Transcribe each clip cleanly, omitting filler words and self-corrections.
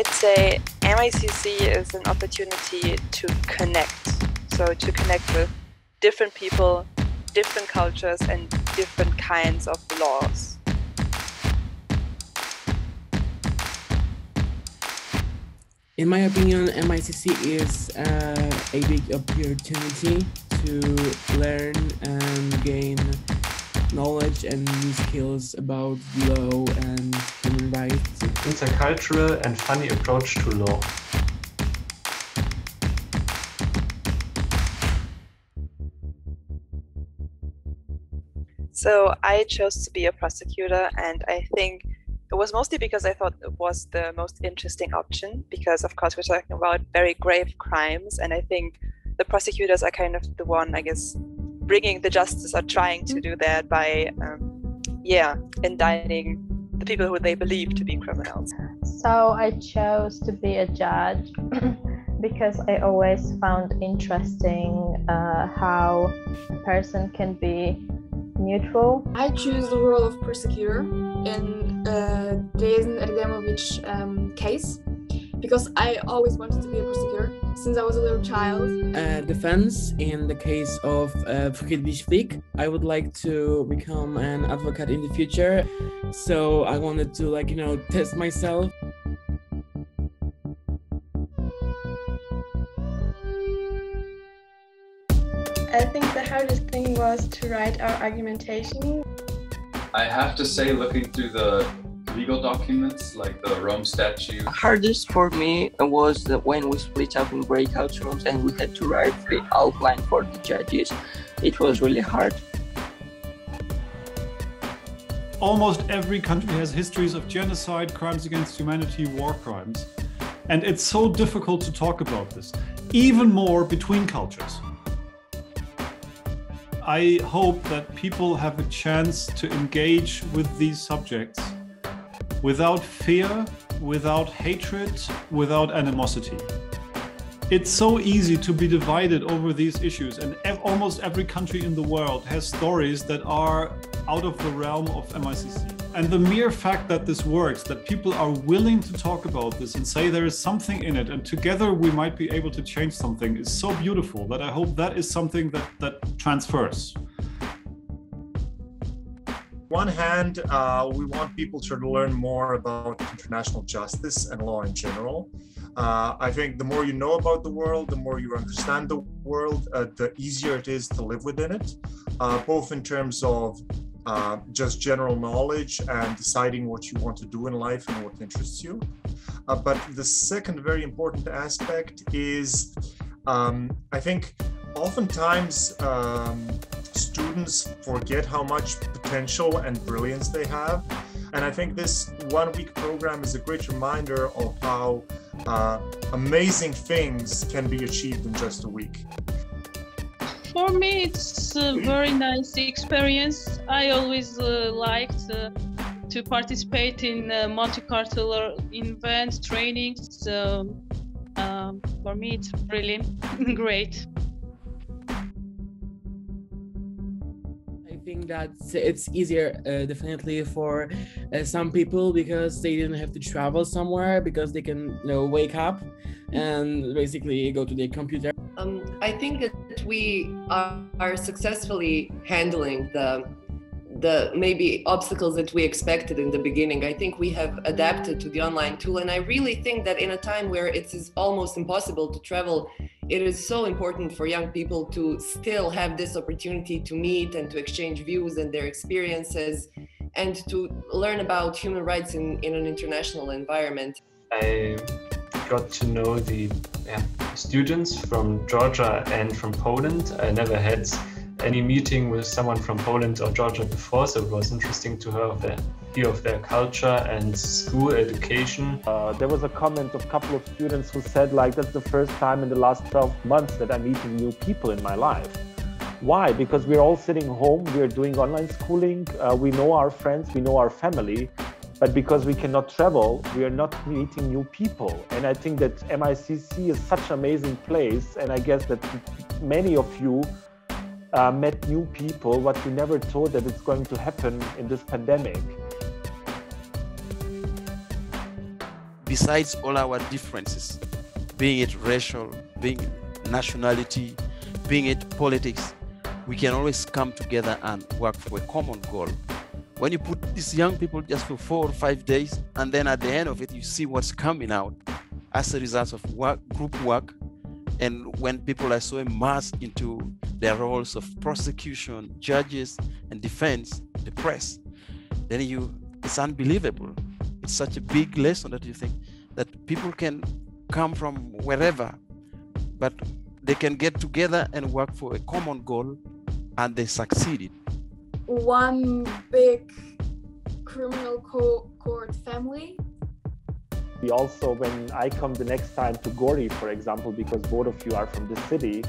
I'd say MICC is an opportunity to connect. So to connect with different people, different cultures, and different kinds of laws. In my opinion, MICC is a big opportunity to learn and gain knowledge and new skills about law and human rights. Intercultural and funny approach to law. So I chose to be a prosecutor, and I think it was mostly because I thought it was the most interesting option, because of course we're talking about very grave crimes, and I think the prosecutors are kind of the one, I guess, bringing the justice or trying to do that by indicting the people who they believe to be criminals. So I chose to be a judge because I always found interesting how a person can be neutral. I choose the role of prosecutor in Drezen Erdemovich case because I always wanted to be a prosecutor since I was a little child. Defense in the case of Friedrich-Ebert. I would like to become an advocate in the future, so I wanted to test myself. I think the hardest thing was to write our argumentation. I have to say, looking through the legal documents like the Rome Statute. Hardest for me was when we split up in breakout rooms and we had to write the outline for the judges. It was really hard. Almost every country has histories of genocide, crimes against humanity, war crimes. And it's so difficult to talk about this, even more between cultures. I hope that people have a chance to engage with these subjects without fear, without hatred, without animosity. It's so easy to be divided over these issues, and almost every country in the world has stories that are out of the realm of MICC. And the mere fact that this works, that people are willing to talk about this and say there is something in it and together we might be able to change something, is so beautiful that I hope that is something that transfers. On one hand, we want people to learn more about international justice and law in general. I think the more you know about the world, the more you understand the world, the easier it is to live within it, both in terms of just general knowledge and deciding what you want to do in life and what interests you. But the second very important aspect is, I think oftentimes students forget how much potential and brilliance they have. And I think this one-week program is a great reminder of how amazing things can be achieved in just a week. For me, it's a very nice experience. I always liked to participate in multicultural events, trainings. So for me, it's really great. I think that it's easier definitely for some people because they didn't have to travel somewhere, because they can wake up and basically go to their computer. I think that we are successfully handling the maybe obstacles that we expected in the beginning. I think we have adapted to the online tool, and I really think that in a time where it is almost impossible to travel, it is so important for young people to still have this opportunity to meet and to exchange views and their experiences and to learn about human rights in an international environment. I got to know the students from Georgia and from Poland. I never had any meeting with someone from Poland or Georgia before, so it was interesting to hear of their culture and school education. There was a comment of a couple of students who said, that's the first time in the last 12 months that I'm meeting new people in my life. Why? Because we're all sitting home, we're doing online schooling, we know our friends, we know our family, but because we cannot travel, we are not meeting new people. And I think that MICC is such an amazing place, and I guess that many of you met new people, what we never thought that it's going to happen in this pandemic. besides all our differences, being it racial, being nationality, being it politics, we can always come together and work for a common goal. When you put these young people just for 4 or 5 days, and then at the end of it, you see what's coming out as a result of work, group work, and when people are so immersed into their roles of prosecution, judges, and defense, the press, then it's unbelievable. It's such a big lesson that you think that people can come from wherever, but they can get together and work for a common goal, and they succeeded. One big criminal court family. We also, when I come the next time to Gori, for example, because both of you are from the city,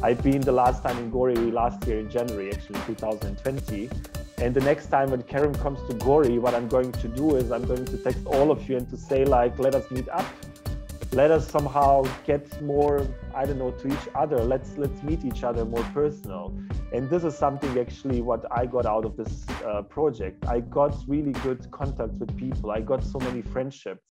I've been the last time in Gori last year in January, actually 2020. And the next time when KERIM comes to Gori, what I'm going to do is I'm going to text all of you and to say, like, let us meet up. Let us somehow get more, I don't know, to each other. Let's meet each other more personal. And this is something actually what I got out of this project. I got really good contact with people. I got so many friendships.